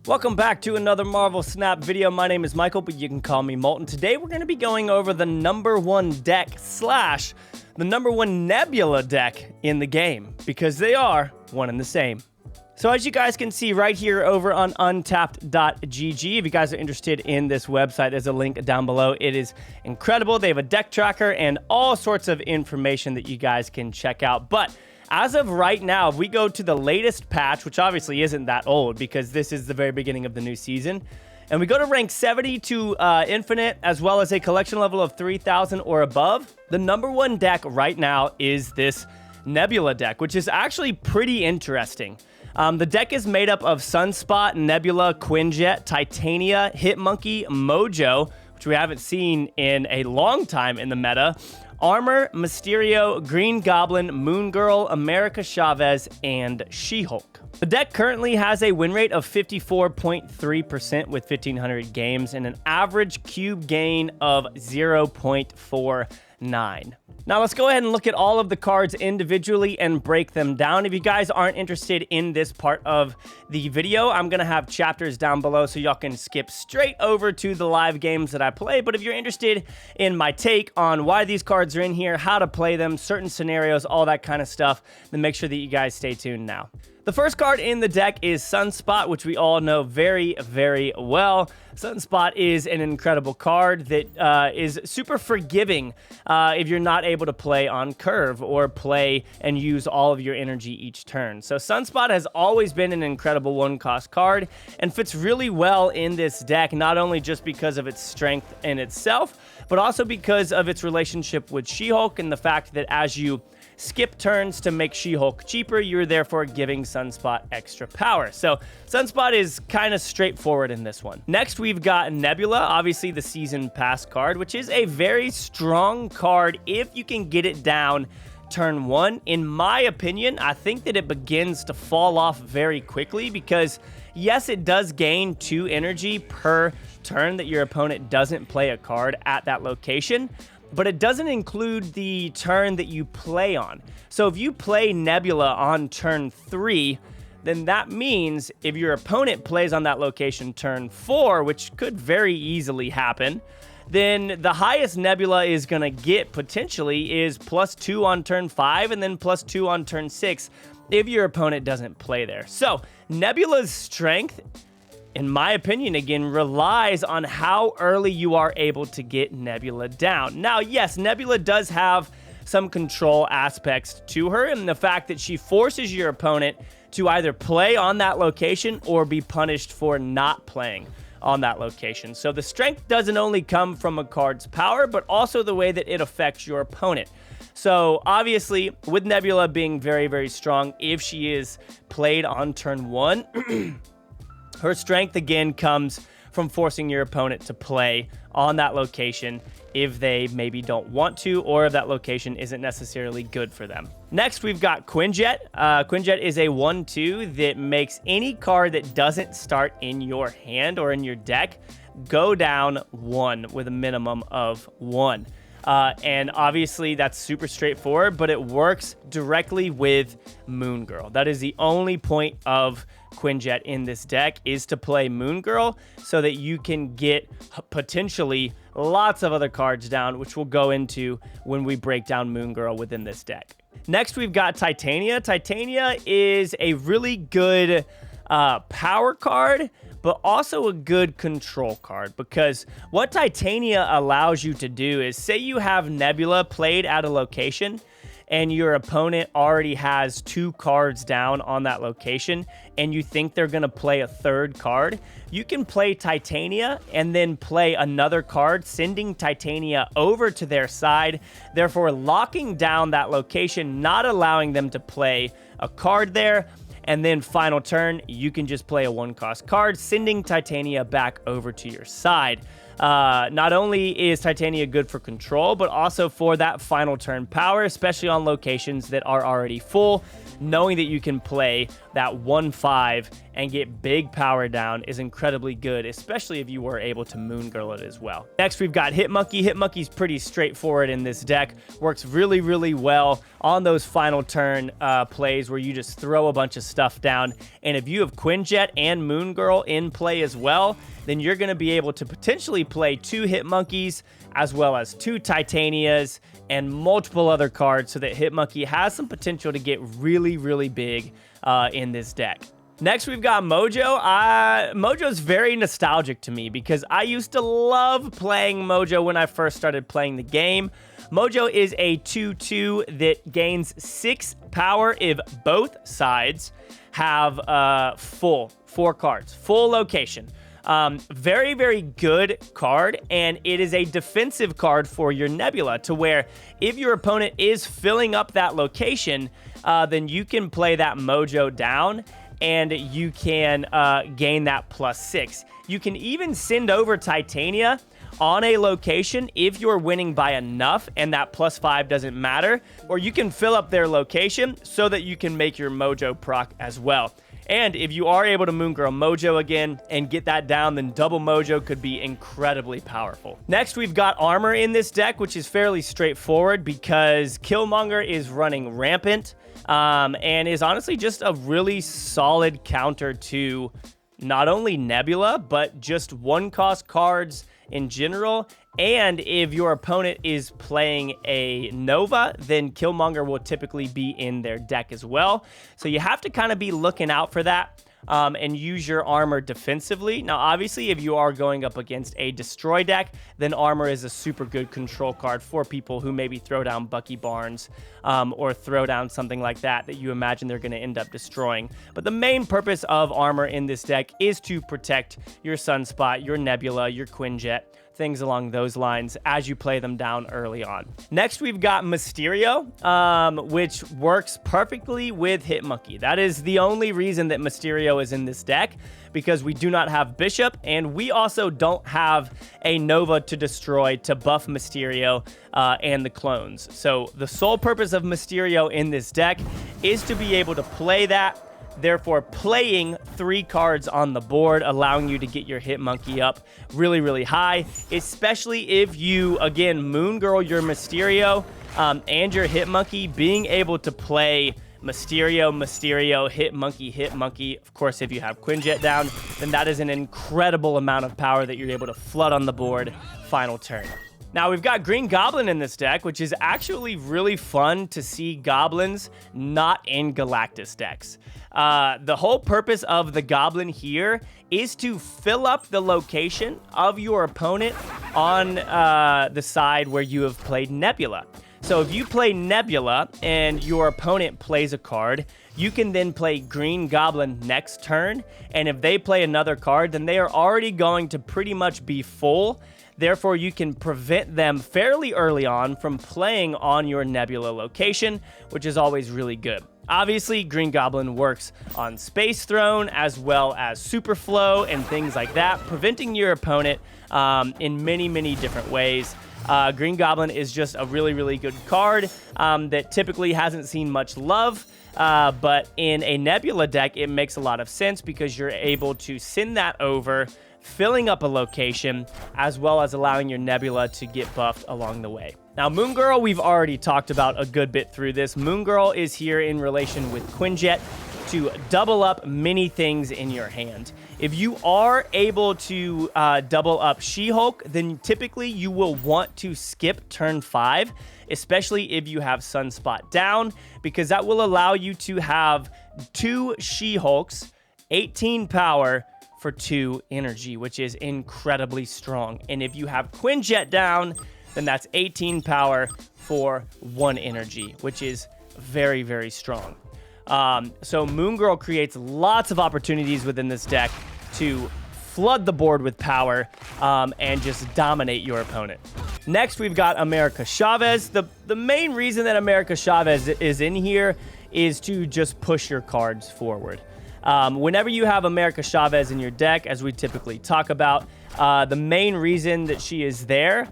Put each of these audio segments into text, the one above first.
Welcome back to another Marvel Snap video. My name is Michael, but you can call me MOLT. And today we're going to be going over the number one deck slash the number one nebula deck in the game, because they are one and the same. So as you guys can see right here over on untapped.gg, if you guys are interested in this website, there's a link down below. It is incredible. They have a deck tracker and all sorts of information that you guys can check out. But as of right now, if we go to the latest patch, which obviously isn't that old because this is the very beginning of the new season, and we go to rank 70 to infinite, as well as a collection level of 3,000 or above, the number one deck right now is this Nebula deck, which is actually pretty interesting. The deck is made up of Sunspot, Nebula, Quinjet, Titania, Hitmonkey, Mojo, which we haven't seen in a long time in the meta, Armor, Mysterio, Green Goblin, Moon Girl, America Chavez, and She-Hulk. The deck currently has a win rate of 54.3% with 1,500 games and an average cube gain of 0.49. Now let's go ahead and look at all of the cards individually and break them down. If you guys aren't interested in this part of the video, I'm going to have chapters down below so y'all can skip straight over to the live games that I play. But if you're interested in my take on why these cards are in here, how to play them, certain scenarios, all that kind of stuff, then make sure that you guys stay tuned now. The first card in the deck is Sunspot, which we all know very, very well. Sunspot is an incredible card that is super forgiving if you're not able to play on curve or play and use all of your energy each turn. So Sunspot has always been an incredible one-cost card and fits really well in this deck, not only just because of its strength in itself, but also because of its relationship with She-Hulk and the fact that as you skip turns to make She-Hulk cheaper, you're therefore giving Sunspot extra power. So Sunspot is kind of straightforward in this one. Next, we've got Nebula, obviously the Season Pass card, which is a very strong card if you can get it down turn one. In my opinion, I think that it begins to fall off very quickly because, yes, it does gain 2 energy per turn that your opponent doesn't play a card at that location, but it doesn't include the turn that you play on. So if you play Nebula on turn 3, then that means if your opponent plays on that location turn 4, which could very easily happen, then the highest Nebula is going to get potentially is +2 on turn 5 and then +2 on turn 6 if your opponent doesn't play there. So Nebula's strength, in my opinion, again, relies on how early you are able to get Nebula down. Now, yes, Nebula does have some control aspects to her, and the fact that she forces your opponent to either play on that location or be punished for not playing on that location. So the strength doesn't only come from a card's power, but also the way that it affects your opponent. So obviously, with Nebula being very, very strong, if she is played on turn 1, her strength, again, comes from forcing your opponent to play on that location if they maybe don't want to, or if that location isn't necessarily good for them. Next, we've got Quinjet. Quinjet is a 1/2 that makes any card that doesn't start in your hand or in your deck go down 1 with a minimum of 1. And obviously that's super straightforward, but it works directly with Moon Girl. That is the only point of Quinjet in this deck, is to play Moon Girl so that you can get potentially lots of other cards down, which we'll go into when we break down Moon Girl within this deck. Next, we've got Titania. Titania is a really good power card, but also a good control card, because what Titania allows you to do is, say you have Nebula played at a location and your opponent already has 2 cards down on that location and you think they're going to play a 3rd card, you can play Titania and then play another card, sending Titania over to their side, therefore locking down that location, not allowing them to play a card there. And then final turn, you can just play a 1-cost card, sending Titania back over to your side. Not only is Titania good for control, but also for that final turn power, especially on locations that are already full. Knowing that you can play that 1/5 and get big power down is incredibly good, especially if you were able to Moon Girl it as well. Next, we've got Hitmonkey. Hitmonkey's pretty straightforward in this deck. Works really, really well on those final turn plays where you just throw a bunch of stuff down. And if you have Quinjet and Moon Girl in play as well, then you're going to be able to potentially play 2 Hitmonkeys as well as 2 Titanias and multiple other cards, so that Hitmonkey has some potential to get really, really big in this deck. Next, we've got Mojo. Mojo's very nostalgic to me because I used to love playing Mojo when I first started playing the game. Mojo is a 2/2 that gains 6 power if both sides have 4 cards, full location. Very, very good card, and it is a defensive card for your Nebula, to where if your opponent is filling up that location, then you can play that Mojo down, and you can gain that +6. You can even send over Titania on a location if you're winning by enough and that +5 doesn't matter, or you can fill up their location so that you can make your Mojo proc as well. And if you are able to Moon Girl Mojo again and get that down, then double Mojo could be incredibly powerful. Next, we've got Armor in this deck, which is fairly straightforward because Killmonger is running rampant and is honestly just a really solid counter to not only Nebula, but just 1-cost cards in general. And if your opponent is playing a Nova, then Killmonger will typically be in their deck as well. So you have to kind of be looking out for that and use your Armor defensively. Now, obviously, if you are going up against a Destroy deck, then Armor is a super good control card for people who maybe throw down Bucky Barnes or throw down something like that you imagine they're going to end up destroying. But the main purpose of Armor in this deck is to protect your Sunspot, your Nebula, your Quinjet, things along those lines as you play them down early on. Next, we've got Mysterio, which works perfectly with Hitmonkey. That is the only reason that Mysterio is in this deck, because we do not have Bishop, and we also don't have a Nova to destroy to buff Mysterio and the clones. So the sole purpose of Mysterio in this deck is to be able to play that, therefore playing 3 cards on the board, allowing you to get your Hitmonkey up really, really high, especially if you, again, Moon Girl your Mysterio and your Hitmonkey. Being able to play Mysterio, Hitmonkey. Of course, if you have Quinjet down, then that is an incredible amount of power that you're able to flood on the board final turn. Now, we've got Green Goblin in this deck, which is actually really fun to see goblins not in Galactus decks. The whole purpose of the Goblin here is to fill up the location of your opponent on the side where you have played Nebula. So if you play Nebula and your opponent plays a card, you can then play Green Goblin next turn, and if they play another card, then they are already going to pretty much be full. Therefore, you can prevent them fairly early on from playing on your Nebula location, which is always really good. Obviously, Green Goblin works on Space Throne as well as Superflow and things like that, preventing your opponent in many, many different ways. Green Goblin is just a really, really good card that typically hasn't seen much love, but in a Nebula deck, it makes a lot of sense because you're able to send that over, filling up a location, as well as allowing your Nebula to get buffed along the way. Now, Moon Girl, we've already talked about a good bit through this. Moon Girl is here in relation with Quinjet to double up many things in your hand. If you are able to double up She-Hulk, then typically you will want to skip turn 5, especially if you have Sunspot down, because that will allow you to have 2 She-Hulks, 18 power, for 2 energy, which is incredibly strong. And if you have Quinjet down, then that's 18 power for 1 energy, which is very, very strong. So Moon Girl creates lots of opportunities within this deck to flood the board with power and just dominate your opponent. Next, we've got America Chavez. The main reason that America Chavez is in here is to just push your cards forward. Whenever you have America Chavez in your deck, as we typically talk about, the main reason that she is there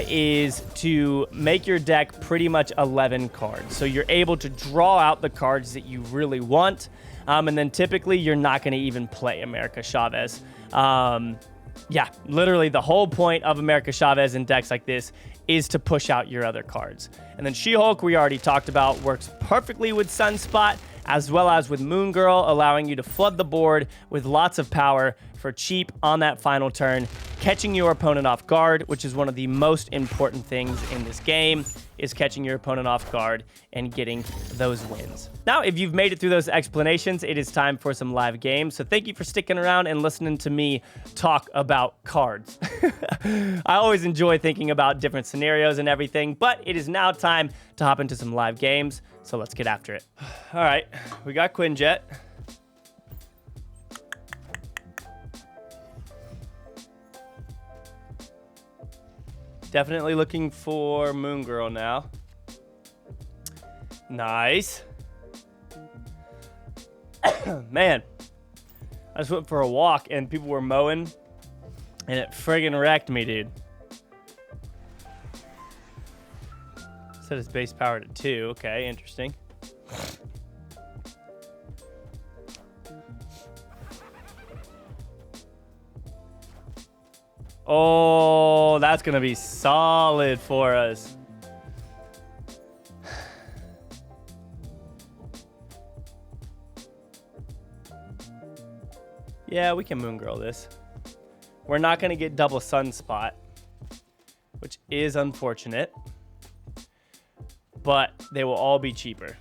is to make your deck pretty much 11 cards. So you're able to draw out the cards that you really want, and then typically you're not going to even play America Chavez. Yeah, literally the whole point of America Chavez in decks like this is to push out your other cards. And then She-Hulk, we already talked about, works perfectly with Sunspot as well as with Moon Girl, allowing you to flood the board with lots of power for cheap on that final turn, catching your opponent off guard, which is one of the most important things in this game, is catching your opponent off guard and getting those wins. Now, if you've made it through those explanations, it is time for some live games. So thank you for sticking around and listening to me talk about cards. I always enjoy thinking about different scenarios and everything, but it is now time to hop into some live games. So let's get after it. All right, we got Quinjet. Definitely looking for Moon Girl now. Nice. Man, I just went for a walk and people were mowing and it friggin' wrecked me, dude. Set his base power to 2. Okay, interesting. Oh, that's going to be solid for us. Yeah, we can Moon Girl this. We're not going to get double Sunspot, which is unfortunate. But they will all be cheaper.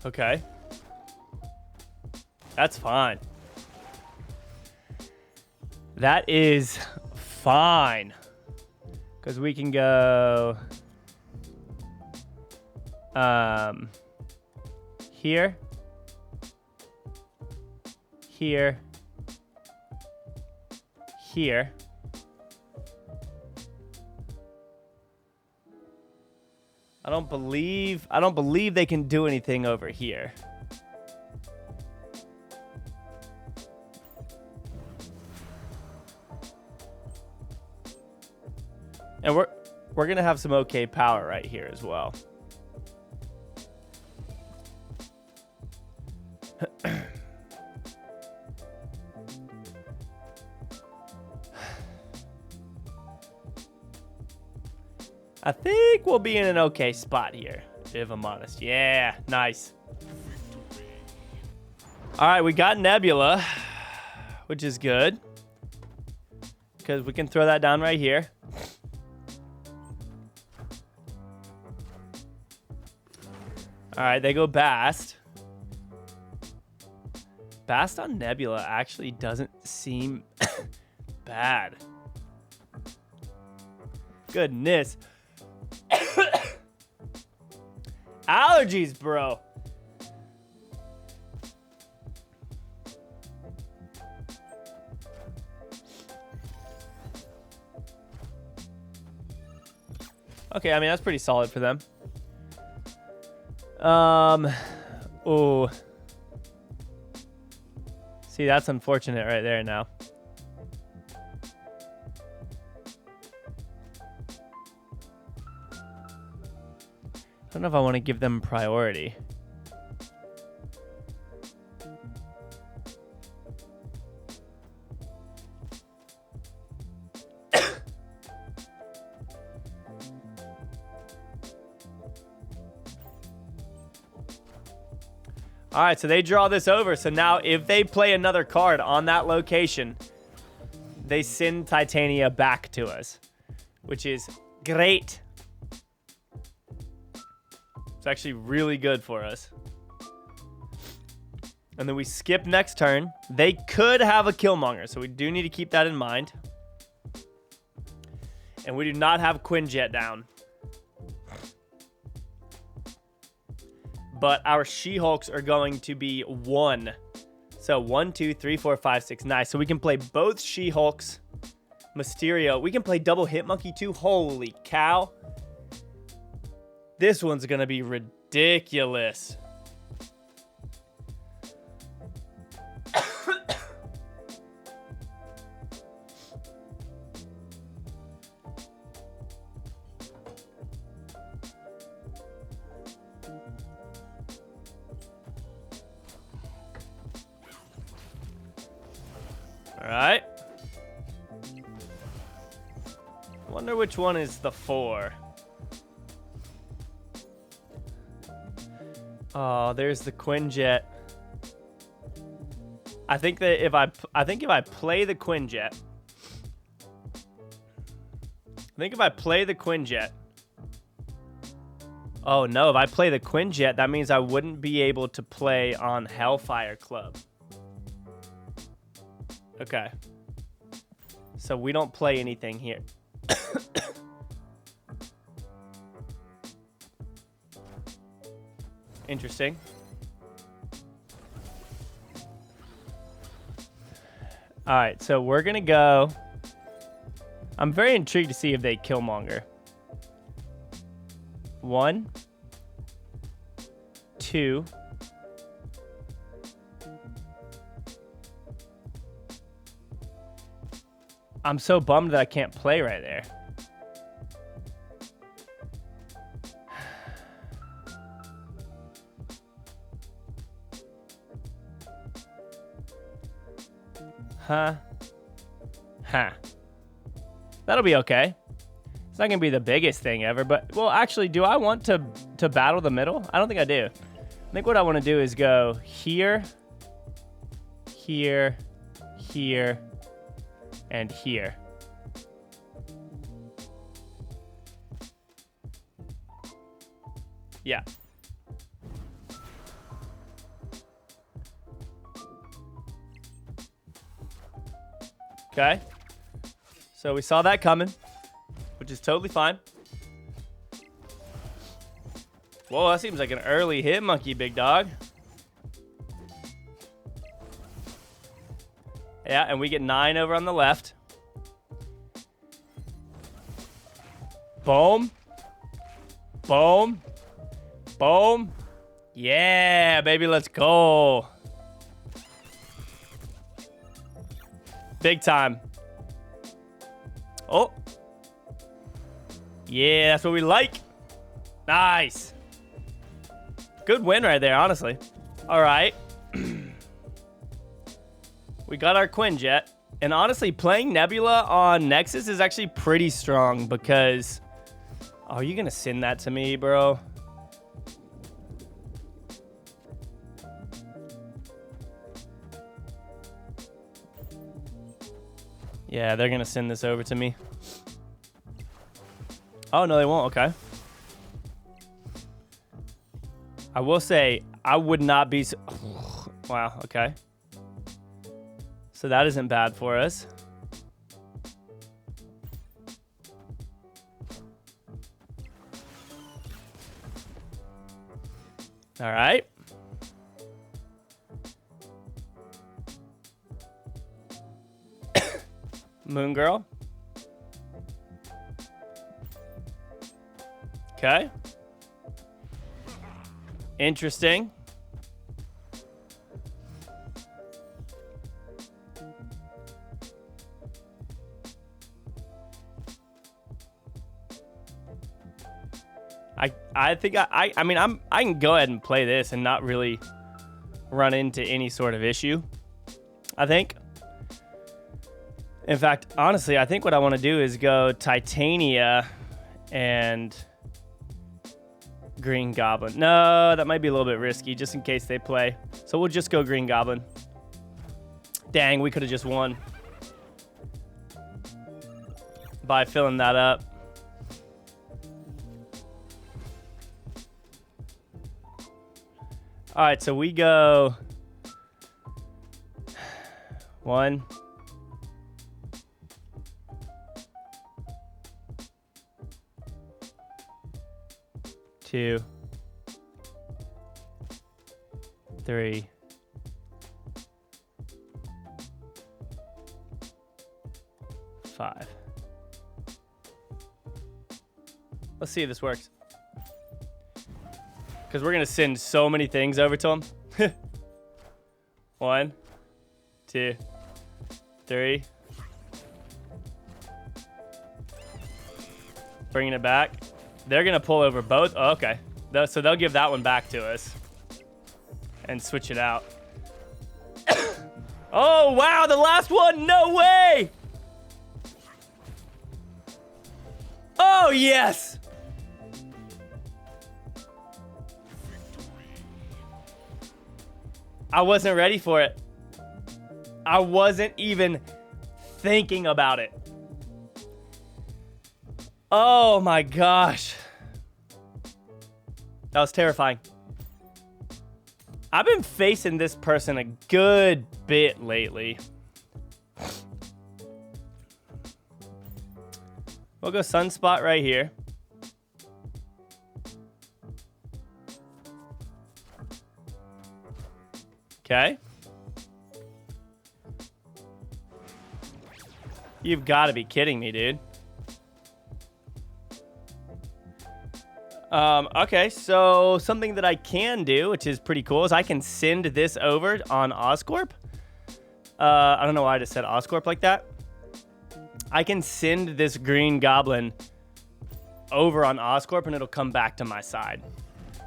Okay. That's fine. That is fine. Because we can go... here. Here. Here. I don't believe they can do anything over here. And we're going to have some okay power right here as well. I think we'll be in an okay spot here, if I'm honest. Yeah, nice. All right, we got Nebula, which is good. Because we can throw that down right here. All right, they go Bast. Bast on Nebula actually doesn't seem bad. Goodness. Allergies, bro. Okay, I mean, that's pretty solid for them. Oh. See, that's unfortunate right there now. I don't know if I want to give them priority. All right, so they draw this over. So now if they play another card on that location, they send Titania back to us, which is great. It's actually really good for us. And then we skip next turn. They could have a Killmonger, so we do need to keep that in mind. And we do not have Quinjet down. But our She-Hulks are going to be 1. So 1, 2, 3, 4, 5, 6. Nice. So we can play both She-Hulks. Mysterio. We can play double Hit Monkey too. Holy cow. This one's going to be ridiculous. All right. Wonder which one is the 4. Oh, there's the Quinjet. I think that if I play the Quinjet, oh no, if I play the Quinjet, that means I wouldn't be able to play on Hellfire Club. Okay. So we don't play anything here. Interesting. All right, so we're gonna go. I'm very intrigued to see if they Killmonger. 1, 2. I'm so bummed that I can't play right there. Huh? That'll be okay. It's not gonna be the biggest thing ever, but well, actually, do I want to battle the middle? I don't think I do. I think what I want to do is go here, here, here, and here. Yeah. Okay. So we saw that coming, which is totally fine. Whoa, that seems like an early hit monkey, big dog. Yeah, and we get 9 over on the left. Boom. Boom. Boom. Yeah, baby, let's go. Big time. Oh. Yeah, that's what we like. Nice. Good win right there, honestly. All right. We got our Quinjet. And honestly, playing Nebula on Nexus is actually pretty strong because... Oh, are you going to send that to me, bro? Yeah, they're going to send this over to me. Oh, no, they won't. Okay. I will say, I would not be... Wow, okay. So that isn't bad for us. All right. Moon Girl. Okay. Interesting. I think I mean I can go ahead and play this and not really run into any sort of issue. I think. In fact, honestly, I think what I want to do is go Titania and Green Goblin. No, that might be a little bit risky just in case they play. So we'll just go Green Goblin. Dang, we could have just won by filling that up. All right, so we go 1, 2, 3, 5. Let's see if this works. Because we're going to send so many things over to him. 1, 2, 3. Bringing it back. They're going to pull over both. Oh, okay. So they'll give that one back to us. And switch it out. Oh, wow, the last one. No way. Oh, yes. I wasn't ready for it. I wasn't even thinking about it. Oh my gosh. That was terrifying. I've been facing this person a good bit lately. We'll go Sunspot right here. Okay. You've got to be kidding me, dude. Okay, so something that I can do, which is pretty cool, is I can send this over on Oscorp. I don't know why I just said Oscorp like that. I can send this green goblin over on Oscorp and it'll come back to my side.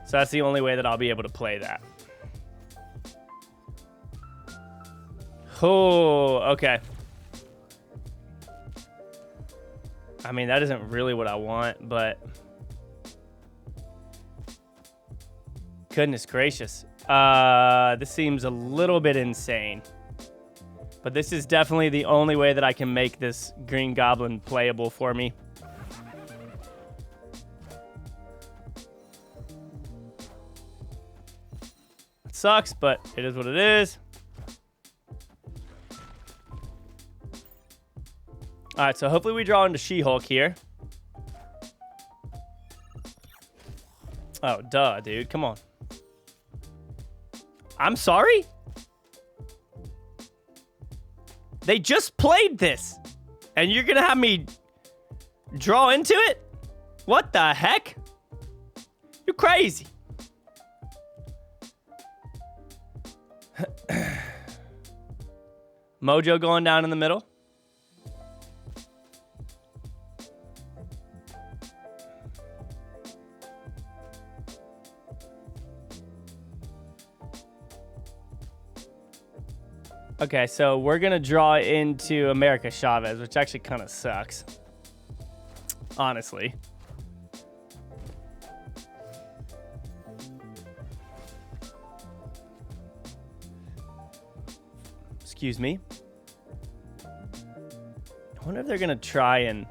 So that's the only way that I'll be able to play that. Oh, okay. I mean, that isn't really what I want, but... Goodness gracious. This seems a little bit insane. But this is definitely the only way that I can make this green goblin playable for me. It sucks, but it is what it is. All right, so hopefully we draw into She-Hulk here. Oh, duh, dude. Come on. I'm sorry? They just played this, and you're going to have me draw into it? What the heck? You're crazy. Mojo going down in the middle. Okay, so we're going to draw into America Chavez, which actually kind of sucks. Honestly. Excuse me. I wonder if they're going to try and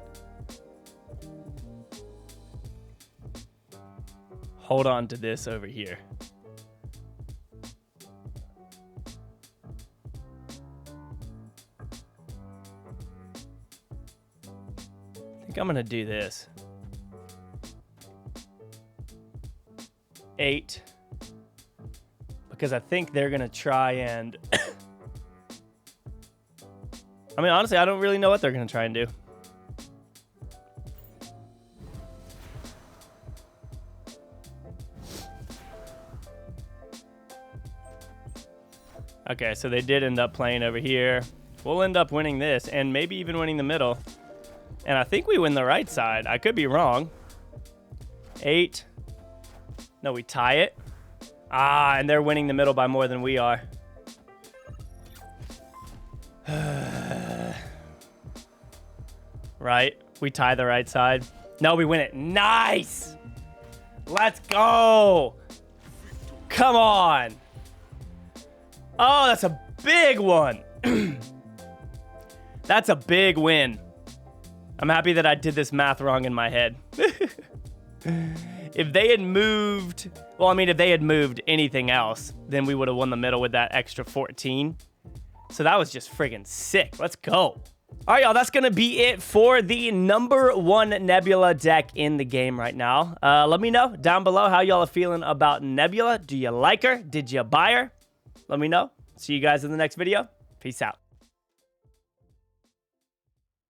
hold on to this over here. I think I'm gonna do this. 8. Because I think they're gonna try and... I mean, honestly, I don't really know what they're gonna try and do. Okay, so they did end up playing over here. We'll end up winning this, and maybe even winning the middle. And I think we win the right side. I could be wrong. 8. No, we tie it. Ah, and they're winning the middle by more than we are. Right? We tie the right side. No, we win it. Nice! Let's go! Come on! Oh, that's a big one. That's a big win. I'm happy that I did this math wrong in my head. If they had moved... Well, I mean, if they had moved anything else, then we would have won the middle with that extra 14. So that was just friggin' sick. Let's go. All right, y'all. That's going to be it for the #1 Nebula deck in the game right now. Let me know down below how y'all are feeling about Nebula. Do you like her? Did you buy her? Let me know. See you guys in the next video. Peace out.